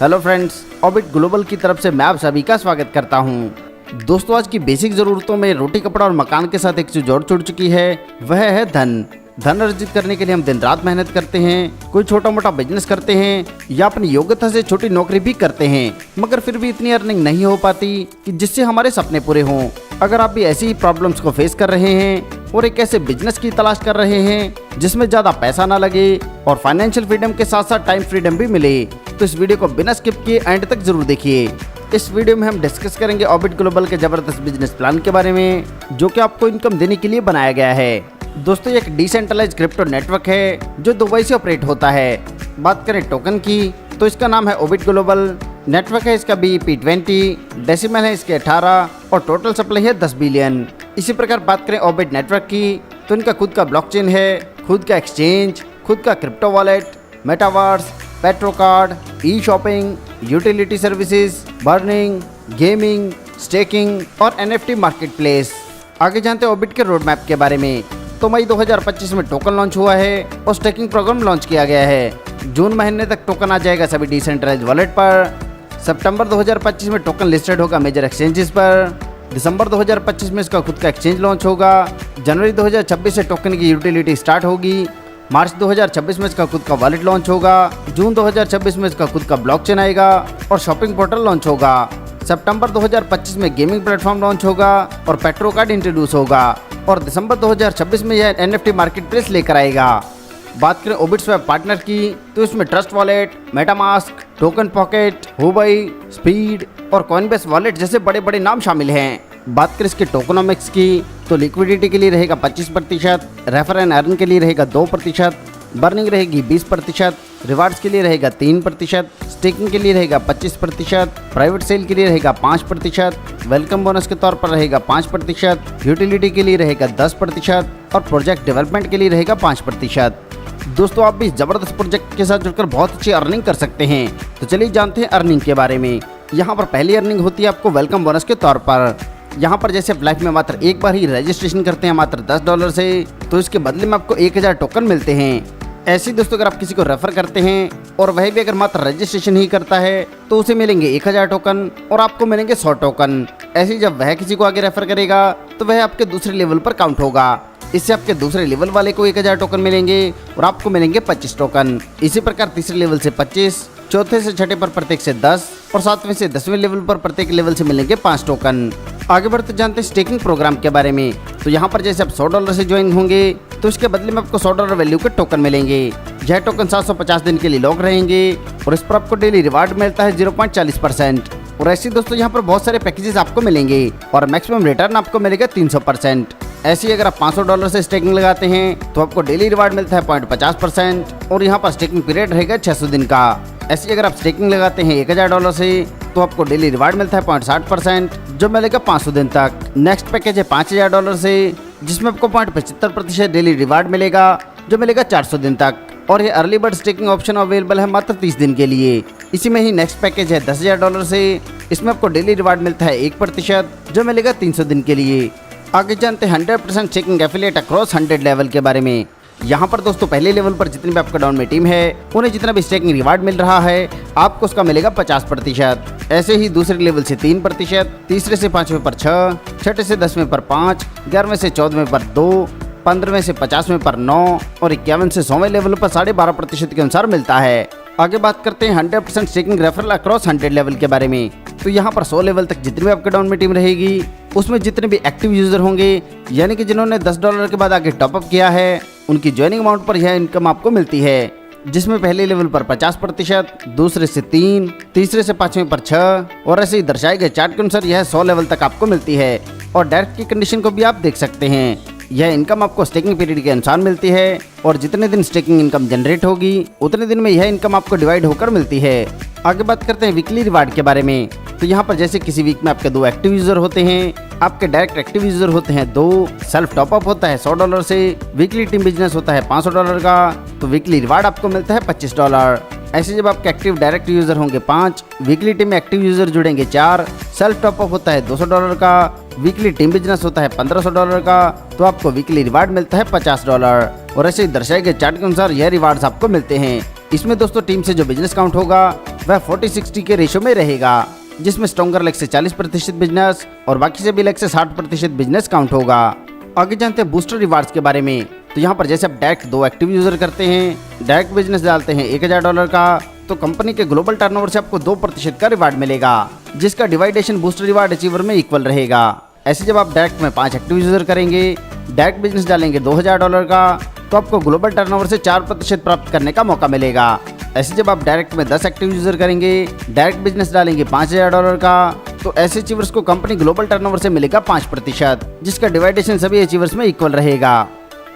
Hello friends, orbit global की तरफ से मैं आप सभी का स्वागत करता हूं। दोस्तों, आज की बेसिक ज़रूरतों में रोटी, कपड़ा और मकान के साथ एक चीज़ और जुड़ चुकी है, वह है धन। धन अर्जित करने के लिए हम दिन रात मेहनत करते हैं, कोई छोटा मोटा बिजनेस करते हैं या अपनी योग्यता से छोटी नौकरी भी करते हैं, मगर फिर भी इतनी अर्निंग नहीं हो पाती कि जिससे हमारे सपने पूरे हों। अगर आप भी ऐसी ही प्रॉब्लम्स को फेस कर रहे हैं और एक ऐसे बिजनेस की तलाश कर रहे हैं जिसमें ज़्यादा पैसा ना लगे और फाइनेंशियल फ्रीडम के साथ साथ टाइम फ्रीडम भी मिले, तो इस वीडियो को बिना स्किप किए एंड तक जरूर देखिए। इस वीडियो में हम डिस्कस करेंगे ऑर्बिट ग्लोबल के जबरदस्त बिजनेस प्लान के बारे में, जो कि आपको इनकम देने के लिए बनाया गया है। दोस्तों, ये एक डिसेंट्रलाइज क्रिप्टो नेटवर्क है जो दुबई से ऑपरेट होता है। बात करें टोकन की तो इसका नाम है ऑर्बिट ग्लोबल। नेटवर्क है इसका BEP20, डेसिमल है इसके 18 और टोटल सप्लाई है 10 बिलियन। इसी प्रकार बात करें ऑर्बिट नेटवर्क की तो इनका खुद का ब्लॉकचेन है, खुद का एक्सचेंज, खुद का crypto wallet, metaverse, petro card, e shopping, utility services, burning, gaming, staking और NFT मार्केट प्लेस। आगे जानते हैं ऑर्बिट के रोड मैप के बारे में। तो मई 2025 में टोकन लॉन्च हुआ है और स्टेकिंग प्रोग्राम लॉन्च किया गया है। जून महीने तक टोकन आ जाएगा सभी डिसेंट्रलाइज वॉलेट पर। सितंबर 2025 में टोकन लिस्टेड होगा मेजर एक्सचेंजेस पर। दिसंबर 2025 में इसका खुद का एक्सचेंज लॉन्च होगा। जनवरी 2026 से टोकन की यूटिलिटी स्टार्ट होगी। मार्च 2026 में इसका खुद का वॉलेट लॉन्च होगा। जून 2026 में इसका खुद का ब्लॉकचेन आएगा और शॉपिंग पोर्टल लॉन्च होगा। सितंबर 2025 में गेमिंग प्लेटफॉर्म लॉन्च होगा और पेट्रो कार्ड इंट्रोड्यूस होगा और दिसंबर 2026 में यह NFT मार्केट प्लेस लेकर आएगा। बात करें ऑर्बिट स्वैप पार्टनर की तो इसमें trust wallet, MetaMask, token pocket, Hubei, speed और कॉइनबेस वॉलेट जैसे बड़े बड़े नाम शामिल हैं। बात करें इसके टोकनोमिक्स की तो लिक्विडिटी के लिए रहेगा 25%, रेफर एंड अर्न के लिए रहेगा 2%, बर्निंग रहेगी 20%, रिवार्ड्स के लिए रहेगा 3%, स्टेकिंग के लिए रहेगा 25%, प्राइवेट सेल के लिए रहेगा 5%, वेलकम बोनस के तौर पर रहेगा 5%, यूटिलिटी के लिए रहेगा 10% और प्रोजेक्ट डेवलपमेंट के लिए रहेगा 5%। दोस्तों, आप भी जबरदस्त प्रोजेक्ट के साथ जुड़कर बहुत अच्छी अर्निंग कर सकते हैं। तो चलिए जानते हैं अर्निंग के बारे में। यहाँ पर पहली अर्निंग होती है आपको वेलकम बोनस के तौर पर। यहाँ पर जैसे आप लाइफ में मात्र एक बार ही रजिस्ट्रेशन करते हैं मात्र $10 से, तो इसके बदले में आपको 1000 टोकन मिलते हैं। ऐसे ही दोस्तों, अगर आप किसी को रेफर करते हैं और वह भी अगर मात्र रजिस्ट्रेशन ही करता है तो उसे मिलेंगे 1000 टोकन और आपको मिलेंगे 100 टोकन। ऐसे ही जब वह किसी को आगे रेफर करेगा तो वह आपके दूसरे लेवल पर काउंट होगा। इससे आपके दूसरे लेवल वाले को 1000 टोकन मिलेंगे और आपको मिलेंगे 25 टोकन। इसी प्रकार तीसरे लेवल से 25, चौथे से छठे पर प्रत्येक से 10 और सातवें से 10वें लेवल पर प्रत्येक लेवल से मिलेंगे 5 टोकन। आगे बढ़ते जानते हैं स्टेकिंग प्रोग्राम के बारे में। तो यहाँ पर जैसे आप $100 से ज्वाइन होंगे तो इसके बदले में आपको $100 वैल्यू के टोकन मिलेंगे। यह टोकन 750 दिन के लिए लॉक रहेंगे और इस पर आपको डेली रिवार्ड मिलता है 0.40%। और ऐसे दोस्तों, यहाँ पर बहुत सारे पैकेजेस आपको मिलेंगे और मैक्सिमम रिटर्न आपको मिलेगा 300%। ऐसे ही अगर आप $500 से स्टेकिंग लगाते हैं तो आपको डेली रिवार्ड मिलता है 0.50% और यहाँ पर स्टेकिंग पीरियड रहेगा 600 दिन का। ऐसे ही अगर आप स्टेकिंग लगाते हैं $1000 से तो आपको डेली रिवार्ड मिलता है 0.60% जो मिलेगा 500 दिन तक। नेक्स्ट पैकेज है $5000 से, जिसमें आपको 0.75% डेली रिवार्ड मिलेगा जो मिलेगा 400 दिन तक। और ये early bird staking option available है मात्र 30 दिन के लिए। इसी में ही नेक्स्ट पैकेज है $10000 से, इसमें आपको डेली रिवार्ड मिलता है 1% जो मिलेगा 300 दिन के लिए। आगे जानते हैं 100% स्टेकिंग एफिलिएट अक्रॉस 100 लेवल के बारे में। यहाँ पर दोस्तों, पहले लेवल पर जितनी भी आपका डाउन में टीम है उन्हें जितना भी स्टेकिंग रिवार्ड मिल रहा है आपको उसका मिलेगा 50%। ऐसे ही दूसरे लेवल से 3%, तीसरे से 5वें पर 6, छठे से 10वें पर 5, 11वें से 14वें पर 2, 15वें से 50वें पर 9 और 51 से 100वें लेवल पर 12.5% के अनुसार मिलता है। आगे बात करते हैं 100% स्टेकिंग रेफरल अक्रॉस 100 लेवल के बारे में। तो यहाँ पर 100 लेवल तक जितनी भी आपके डाउन में टीम रहेगी उसमें जितने भी एक्टिव यूजर होंगे, यानी कि जिन्होंने $10 के बाद आगे टॉपअप किया है, उनकी ज्वाइनिंग अमाउंट पर यह इनकम आपको मिलती है। जिसमें पहले लेवल पर 50%, दूसरे से 3, तीसरे से 5वें पर 6 और ऐसे ही दर्शाए गए चार्ट के अनुसार यह 100 लेवल तक आपको मिलती है। और डायरेक्ट की कंडीशन को भी आप देख सकते हैं। यह इनकम आपको स्टेकिंग पीरियड के अनुसार मिलती है और जितने दिन स्टेकिंग इनकम जनरेट होगी उतने दिन में यह इनकम आपको डिवाइड होकर मिलती है। आगे बात करते हैं वीकली रिवार्ड के बारे में। तो यहाँ पर जैसे किसी वीक में आपके 2 एक्टिव यूजर होते हैं, आपके डायरेक्ट एक्टिव यूजर होते हैं 2, सेल्फ टॉपअप होता है $100 से, वीकली टीम बिजनेस होता है $500 का, तो वीकली रिवार्ड आपको मिलता है $25। ऐसे जब आपके एक्टिव डायरेक्ट यूजर होंगे 5, वीकली टीम में एक्टिव यूजर जुड़ेंगे 4, सेल्फ टॉपअप होता है $200 का, वीकली टीम बिजनेस होता है $1500 का, तो आपको वीकली रिवार्ड मिलता है $50। और ऐसे ही दर्शाए गए चार्ट के अनुसार यह रिवार्ड्स आपको मिलते हैं। इसमें दोस्तों टीम से जो बिजनेस काउंट होगा वह 40-60 के रेशो में रहेगा, जिसमें स्ट्रॉन्गर लेग से 40% बिजनेस और बाकी सभी लेग से 60% बिजनेस काउंट होगा। आगे जानते हैं बूस्टर रिवार्ड्स के बारे में। तो यहाँ पर जैसे आप डायरेक्ट 2 एक्टिव यूजर करते हैं, डायरेक्ट बिजनेस डालते हैं $1000 का, तो कंपनी के ग्लोबल टर्नओवर से आपको 2% का रिवार्ड मिलेगा, जिसका डिवाइडेशन बूस्टर रिवार्ड अचीवर में इक्वल रहेगा। ऐसे जब आप डायरेक्ट में 5 एक्टिव यूजर करेंगे, डायरेक्ट बिजनेस डालेंगे $2000 का, तो आपको ग्लोबल टर्नओवर से 4% प्राप्त करने का मौका मिलेगा। ऐसे जब आप डायरेक्ट में 10 एक्टिव यूजर करेंगे, डायरेक्ट बिजनेस डालेंगे $5000 का, तो ऐसे अचीवर्स को कंपनी ग्लोबल टर्नओवर से मिलेगा 5%, जिसका डिवाइडेशन सभी अचीवर्स में इक्वल रहेगा।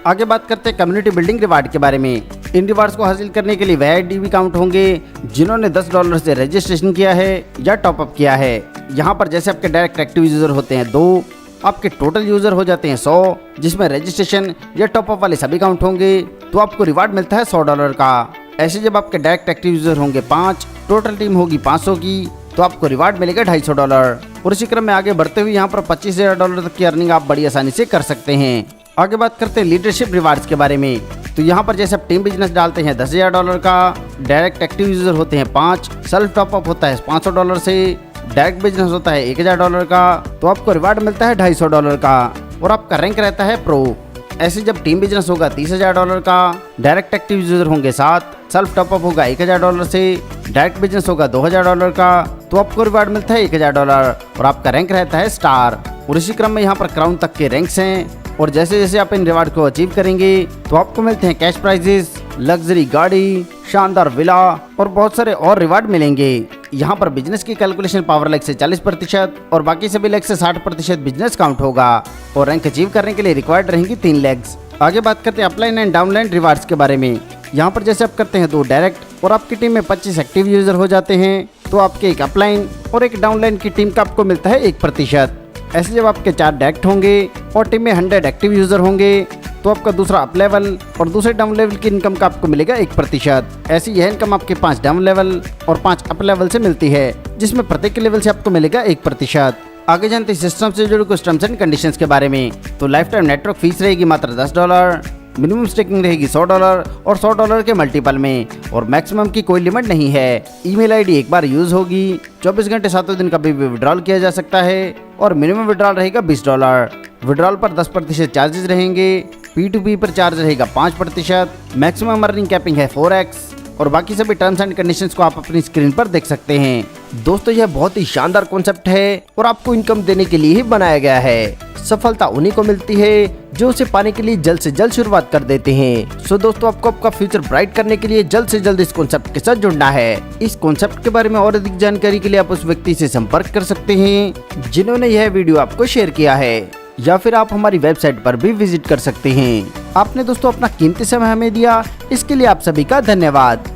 आगे बात करते हैं कम्युनिटी बिल्डिंग रिवार्ड के बारे में। इन रिवार्ड्स को हासिल करने के लिए वह आईडी भी काउंट होंगे जिन्होंने $10 से रजिस्ट्रेशन किया है या टॉपअप किया है। यहाँ पर जैसे आपके डायरेक्ट एक्टिव यूजर होते हैं 2, आपके टोटल यूजर हो जाते हैं 100, जिसमें रजिस्ट्रेशन या टॉपअप वाले सभी काउंट होंगे, तो आपको रिवार्ड मिलता है $100 का। ऐसे जब आपके डायरेक्ट एक्टिव यूजर होंगे 5, टोटल टीम होगी 500 की, तो आपको रिवार्ड मिलेगा $250। और इसी क्रम में आगे बढ़ते हुए यहाँ पर $25,000 तक की अर्निंग आप बड़ी आसानी से कर सकते हैं। आगे बात करते हैं लीडरशिप रिवार्ड्स के बारे में। तो यहाँ पर जैसे आप टीम बिजनेस डालते हैं $10,000 का, डायरेक्ट एक्टिव यूजर होते हैं 5, सेल्फ टॉपअप होता है $500 से, डायरेक्ट बिजनेस होता है $1000 का, तो आपको रिवार्ड मिलता है $250 का और आपका रैंक रहता है प्रो। ऐसे जब टीम बिजनेस होगा $30,000 का, डायरेक्ट एक्टिव यूजर होंगे 7, सेल्फ टॉपअप होगा $1000 से, डायरेक्ट बिजनेस होगा $2000 का, तो आपको रिवार्ड मिलता है $1000 और आपका रैंक रहता है स्टार। और इसी क्रम में यहाँ पर क्राउन तक के रैंक्स हैं, और जैसे जैसे आप इन रिवार्ड को अचीव करेंगे तो आपको मिलते हैं कैश प्राइजेस, लग्जरी गाड़ी, शानदार विला और बहुत सारे और रिवार्ड मिलेंगे। यहाँ पर बिजनेस की कैलकुलेशन पावर लेग से 40% और बाकी सभी लेग से 60% बिजनेस काउंट होगा और रैंक अचीव करने के लिए रिक्वायर्ड रहेंगी 3 लेग्स। आगे बात करते हैं अपलाइन एंड डाउनलाइन रिवार्ड्स के बारे में। यहाँ पर जैसे आप करते हैं 2 डायरेक्ट और आपकी टीम में 25 एक्टिव यूजर हो जाते हैं, तो आपके एक अपलाइन और एक डाउनलाइन की टीम का आपको मिलता है 1%। ऐसे जब आपके 4 डायरेक्ट होंगे और टीम में 100 एक्टिव यूजर होंगे, तो आपका दूसरा अप लेवल और दूसरे डाउन लेवल की इनकम का आपको मिलेगा 1%। ऐसी यह इनकम आपके 5 डाउन लेवल और 5 अप लेवल से मिलती है, जिसमें प्रत्येक लेवल से आपको मिलेगा 1%। आगे जानते हैं सिस्टम से जुड़े कुछ टर्म्स एंड कंडीशंस के बारे में। तो लाइफ टाइम नेटवर्क फीस रहेगी मात्र $10, मिनिमम स्टेकिंग रहेगी $100 और $100 के मल्टीपल में, और मैक्सिमम की कोई लिमिट नहीं है। ईमेल आईडी एक बार यूज होगी, 24 घंटे 7 दिन कभी भी विड्रॉल किया जा सकता है, और मिनिमम विड्रॉल रहेगा $20। विड्रॉल पर 10% चार्जेस रहेंगे, P2P पर चार्ज रहेगा 5%, मैक्सिमम अर्निंग कैपिंग है 4x, और बाकी सभी टर्म्स एंड कंडीशंस को आप अपनी स्क्रीन पर देख सकते हैं। दोस्तों यह बहुत ही शानदार कॉन्सेप्ट है और आपको इनकम देने के लिए ही बनाया गया है। सफलता उन्हीं को मिलती है जो उसे पाने के लिए जल्द से जल्द शुरुआत कर देते हैं। सो दोस्तों आपको आपका फ्यूचर ब्राइट करने के लिए जल्द से जल्द इस कॉन्सेप्ट के साथ जुड़ना है। इस कॉन्सेप्ट के बारे में और अधिक जानकारी के लिए आप उस व्यक्ति से संपर्क कर सकते हैं जिन्होंने यह वीडियो आपको शेयर किया है, या फिर आप हमारी वेबसाइट पर भी विजिट कर सकते हैं। आपने दोस्तों अपना कीमती समय हमें दिया, इसके लिए आप सभी का धन्यवाद।